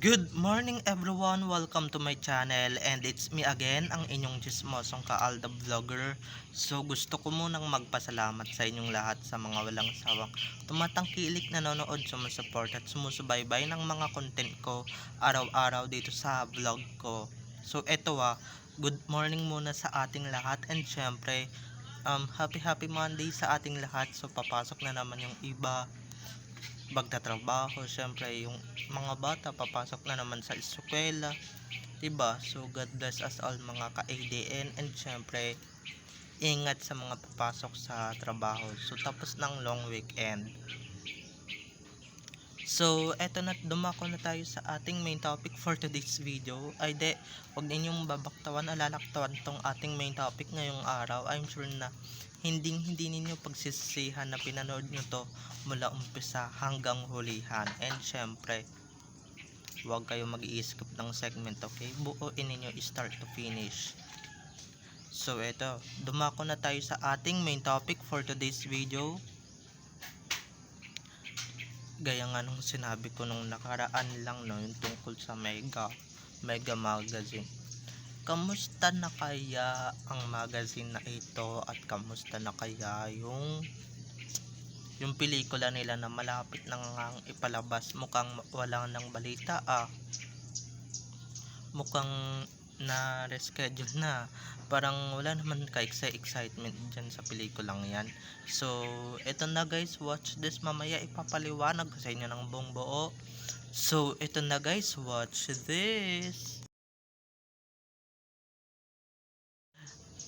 Good morning everyone! Welcome to my channel and it's me again, ang inyong chismosong Kaalda Vlogger. So gusto ko munang magpasalamat sa inyong lahat sa mga walang sawang tumatangkilik, nanonood, sumusuport at sumusubaybay ng mga content ko araw-araw dito sa vlog ko. So eto good morning muna sa ating lahat and syempre happy Monday sa ating lahat. So papasok na naman yung iba magtatrabaho, syempre yung mga bata papasok na naman sa eskwela, 'di ba? So God bless us all mga ka-ADN and syempre ingat sa mga papasok sa trabaho. So tapos ng long weekend. So eto na, dumako na tayo sa ating main topic for today's video. Ay wag ninyong babaktawan o lalaktawan tong ating main topic ngayong araw. I'm sure na hindi ninyo pagsisisihan na pinanood nyo to mula umpisa hanggang hulihan. And syempre, huwag kayo mag-i-skip ng segment, okay? Buuin ninyo start to finish. So eto, dumako na tayo sa ating main topic for today's video. Gaya nga nung sinabi ko nung nakaraan lang, no, yung tungkol sa Mega Magazine. Kamusta na kaya ang magazine na ito at kamusta na kaya yung pelikula nila na malapit nang ipalabas? Mukhang wala nang balita mukhang na reschedule na, parang wala naman ka-excitement dyan sa pelikulang yan. So eto na guys, watch this, mamaya ipapaliwanag ko sa inyo ng buong buo. So eto na guys, watch this.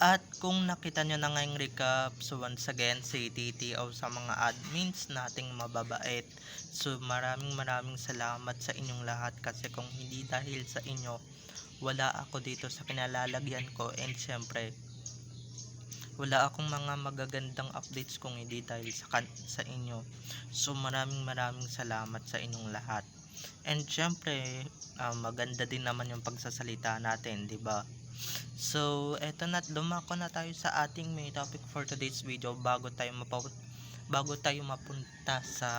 At kung nakita nyo na ngayong recap, so once again, si TTO sa mga admins nating mababait. So maraming salamat sa inyong lahat, kasi kung hindi dahil sa inyo, wala ako dito sa kinalalagyan ko. And syempre, wala akong mga magagandang updates kung hindi dahil sa inyo. So maraming salamat sa inyong lahat. And syempre, maganda din naman yung pagsasalita natin, 'di ba? So eto na, dumako na tayo sa ating main topic for today's video bago tayo mapunta sa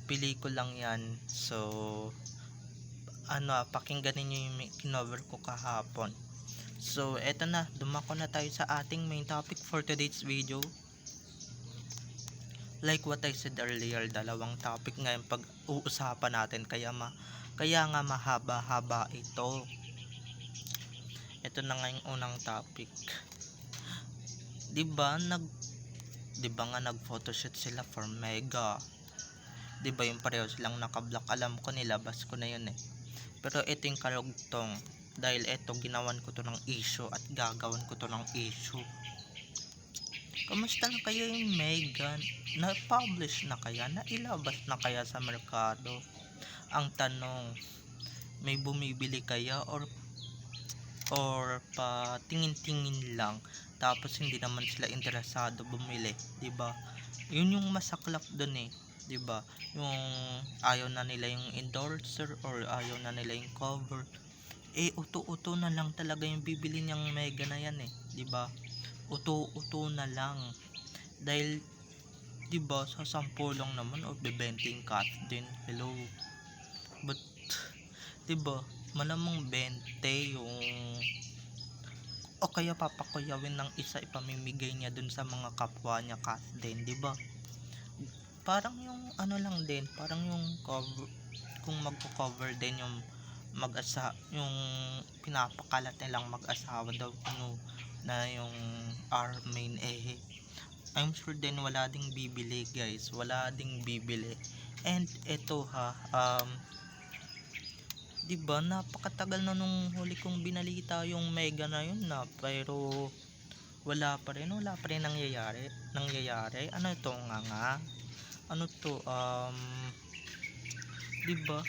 pelikulang yan. So pakinggan niyo yung kinover ko kahapon. So eto na, dumako na tayo sa ating main topic for today's video. Like what I said earlier, dalawang topic nga yung pag-uusapan natin, kaya nga mahaba-haba ito. Ito na nga yung unang topic. 'Di ba nga nag-photoshoot sila for Mega? 'Di ba yung pareho silang naka-block? Alam ko, nilabas ko na yun eh. Pero ito yung karugtong, dahil ito ginawan ko to ng issue at gagawan ko to ng issue. Kamusta na kaya yung Mega? Na-publish na kaya? Nailabas na kaya sa merkado? Ang tanong, may bumibili kaya or pa tingin-tingin lang, tapos hindi naman sila interesado bumili, 'di ba? Yun yung masaklap doon eh, 'di ba? Yung ayaw na nila yung endorser or ayaw na nila yung cover. Uto-uto na lang talaga yung bibili niyang Mega na yan eh, 'di ba? Uto-uto na lang. Dahil 'di ba, sa 10 lang naman o bebenting cut din. Hello. But 'di ba, malamang 20 yung o kaya papakuyawin ng isa, ipamimigay niya dun sa mga kapwa niya cut din, 'di ba? Parang yung ano lang din, parang yung cover, kung magko-cover din yung yung pinapakalat nilang mag-asawa daw, ano, na yung Armin, I'm sure din wala ding bibili guys, wala ding bibili. And eto 'di ba, napakatagal na nung huli kong binalita yung Mega na yun na, pero wala pa rin nangyayari. Ano ito nga, ano to, 'di ba,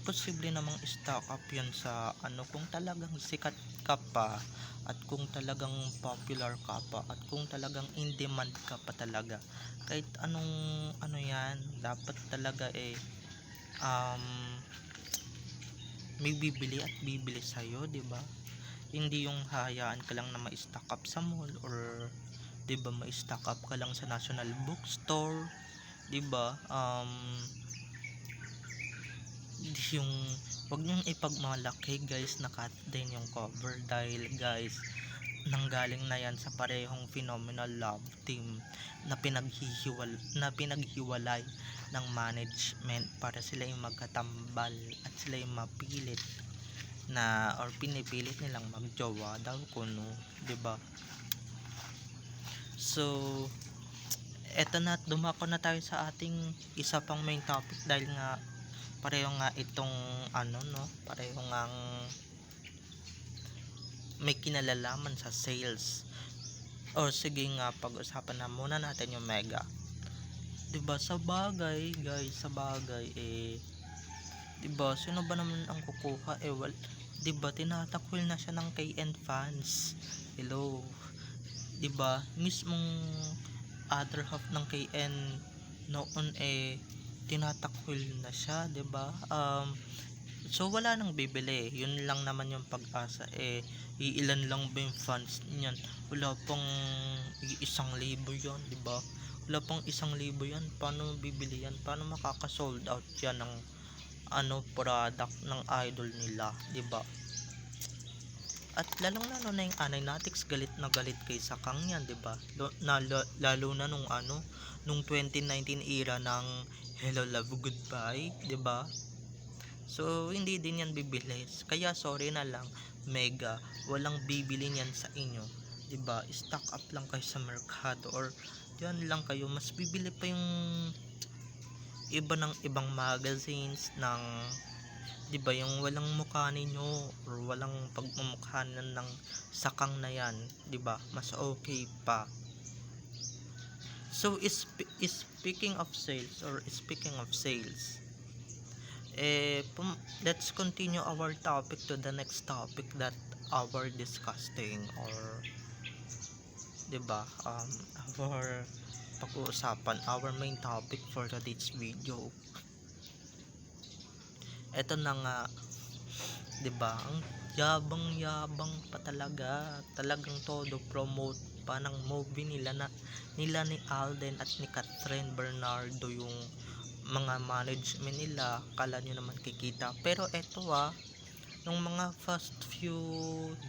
posible namang stock up yan sa ano, kung talagang sikat ka pa at kung talagang popular ka pa at kung talagang in demand ka pa talaga, kahit anong ano yan, dapat talaga may bibili at bibili sa'yo, 'di ba? Hindi yung hahayaan ka lang na ma-stock up sa mall or 'di ba, ma-stock up ka lang sa National Bookstore, 'di ba? yung wag niyong ipagmalaki guys na cut din yung cover, dahil guys nanggaling na yan sa parehong phenomenal love team na pinaghiwalay ng management para sila yung magkatambal at sila yung mapilit na, or pinipilit nilang magjowa daw kuno, 'di ba? So eto na, dumako na tayo sa ating isa pang main topic, dahil nga pareho nga itong pareho ngang may kinalalaman sa sales. O sige nga, pag-usapan na muna natin yung Mega. 'Di ba? Sa bagay, guys, sa bagay 'di ba? Sino ba naman ang kukuha? 'Di ba? Tinatakwil na siya ng KN fans. Hello. 'Di ba? Mismong other half ng KN noon tinatakwil na siya, 'di ba? So wala nang bibili. Yun lang naman yung pag-asa. Iilan lang ba yung fans niyan? Wala pang 1,000 yan, 'di ba? Wala pang 1,000 yan. Paano bibili yan? Paano makaka-sold out yan ng product ng idol nila, 'di ba? At lalong lalo na yung Anay-natics, galit na galit kay Sakang yan, 'di ba? Lalo na nung 2019 era ng Hello Love Goodbye, 'di ba? So hindi din yan bibili. Kaya sorry na lang Mega, walang bibili niyan sa inyo, 'di ba? Stock up lang kayo sa merkado, or diyan lang kayo. Mas bibili pa yung iba ng ibang magazines ng, 'di ba, yung walang mukha ninyo or walang pagmumukha ng Sakang na yan, 'di ba? Mas okay pa. So speaking of sales, let's continue our topic to the next topic that our discussing, or 'di ba, our pag-uusapan, our main topic for today's video. Eto na nga, 'di ba, ang yabang pa talagang todo promote pa ng movie nila ni Alden at ni Catherine Bernardo, yung mga management nila. Kala nyo naman kikita, pero eto nung mga past few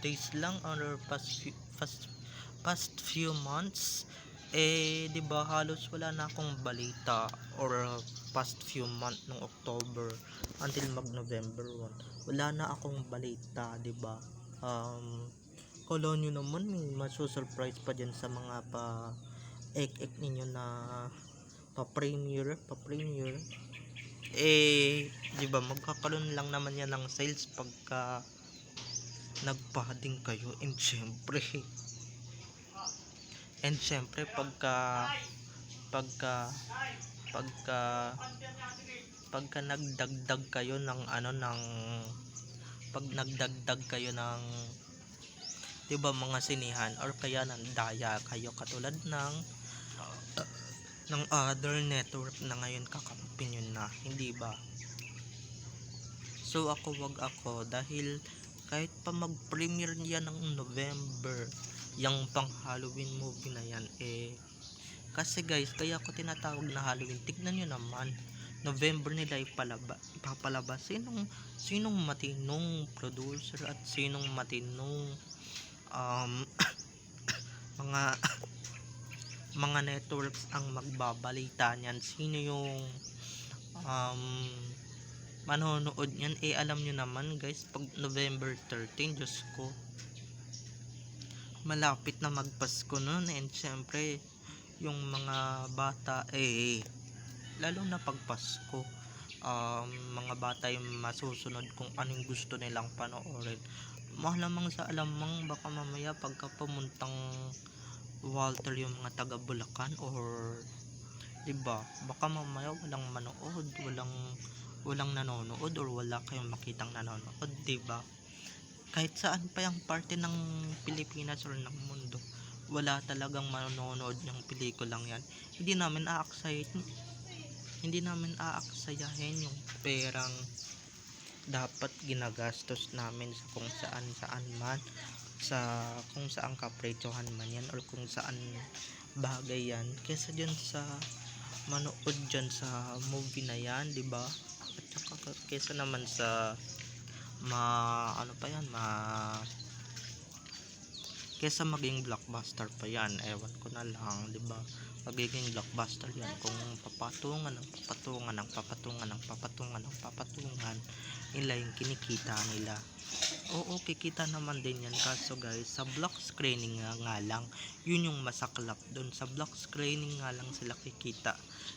days lang, or past few months, 'di ba, halos wala na akong balita, or past few month ng October until mag-November 1, wala na akong balita, 'di ba? Kala nyo naman may masusurprise pa dyan sa mga ek ninyo na pa-premiere, 'di ba, magkakaroon lang naman yan ng sales pagka nagpadding kayo, and syempre pagka nagdagdag kayo ng pag nagdagdag kayo ng, 'di ba, mga sinihan, or kaya nandaya kayo katulad ng other network na ngayon kakampi nyo na, hindi ba? So wag ako, dahil kahit pa mag-premiere yan ng November, yung pang Halloween movie na yan, kasi guys, kaya ako tinatawag na Halloween, tignan nyo naman, November nila ipapalabas. Sinong matinong producer at sinong matinong mga networks ang magbabalita niyan? Sino yung manonood niyan? Alam nyo naman guys, pag November 13, Diyos ko, malapit na magpasko nun, and syempre yung mga bata lalo na pag Pasko, mga bata yung masusunod kung anong gusto nilang panoorin. Malamang sa alamang baka mamaya pagka pumuntang Walter yung mga taga Bulacan, or 'di ba, baka mamaya walang manood, walang nanonood, or wala kayong makitang nanonood, 'di ba? Kahit saan pa yung parte ng Pilipinas or ng mundo, wala talagang manonood ng pelikulang yan. Hindi namin aaksayahin yung perang dapat ginagastos namin sa kung saan man, sa kung saan kapresyohan man yan, or kung saan bagay yan, kesa dyan sa manood dyan sa movie na yan, 'di ba? At Kesa naman sa ano pa yan, kesa maging blockbuster pa yan, ewan ko na lang, 'di ba? Magiging blockbuster yan kung papatungan ng papatungan ng papatungan ng papatungan ng papatungan nila yung kinikita nila. Oo, kikita naman din yan, kaso guys, sa block screening nga lang, yun yung masaklap doon. Sa block screening nga lang sila kikita,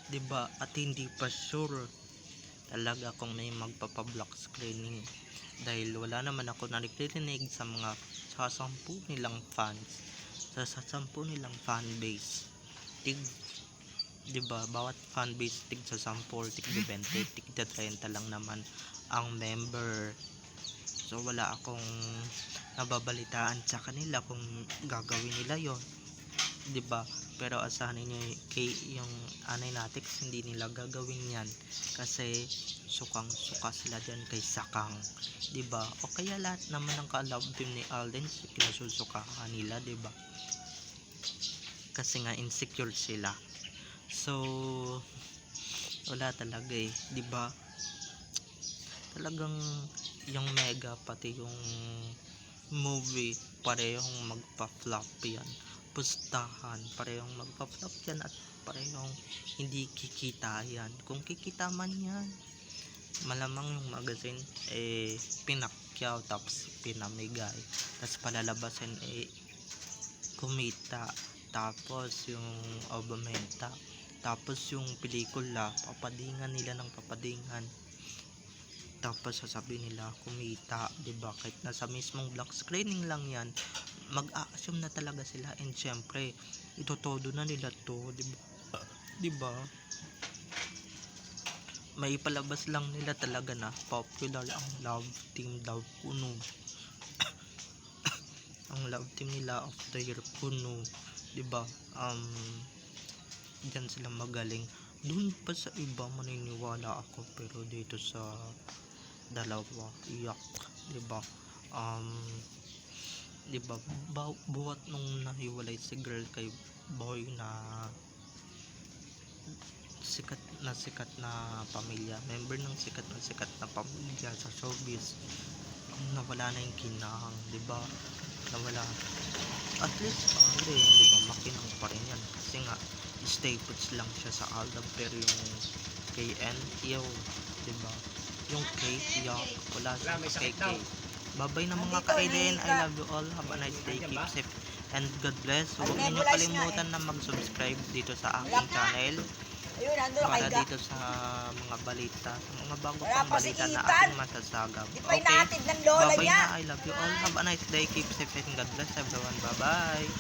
'di ba? At hindi pa sure talaga kung may magpapa-block screening, dahil wala naman ako naririnig sa mga sasampu nilang fans, sa sasampu nilang fan base, tig, 'di ba, bawat fan base tig sa 10, tig 20, tig 30 lang naman ang member. So wala akong nababalitaan sa kanila kung gagawin nila yon, 'di ba? Pero asahan niyo yung Anay Natics, hindi nila gagawin yan kasi sukang-suka sila dyan kay Sakang, 'di ba? O kaya lahat naman ng ka-love team ni Alden kinasusukahan nila, 'di ba? Kasi nga insecure sila. So wala talaga 'di ba? Talagang yung Mega pati yung movie parehong magpa-flop yan. Pustahan parehong magpa-flop yan at parehong hindi kikita yan. Kung kikita man yan, malamang yung magazine pinakyaw tapos pinamigay, tapos palalabasin kumita, tapos yung obamenta, tapos yung pelikula papadingan nila ng papadingan, tapos sasabihin nila kumita, 'di ba? Kahit nasa mismong block screening lang yan, mag-a-assume na talaga sila, and syempre itotodo na nila to, 'di ba? 'Di ba? May palabas lang nila talaga na popular ang love team daw, puno. Ang love team nila of the year, puno, 'di ba? Diyan sila magaling. Doon pa sa iba maniniwala ako, pero dito sa dalawa, iyak, 'di ba? 'Di ba, buhat nung nahiwalay si girl kay boy na sikat na pamilya, member ng sikat na pamilya sa showbiz, nawala na yung kinahang, 'di ba? Nawala. At least hindi, 'di ba, makinang pa rin yan kasi nga stay puts lang siya sa album, pero yung KN, yo, 'di ba? Yung cake, wala sa cake. Babay na mga ka-ADN, I love you all, have a nice day, keep safe, and God bless. Huwag niyo kalimutan na mag-subscribe dito sa aking channel para dito sa mga balita, sa mga bago pang balita na ating masasagap. Okay, babay na, I love you all, have a nice day, keep safe, and God bless everyone, bye bye.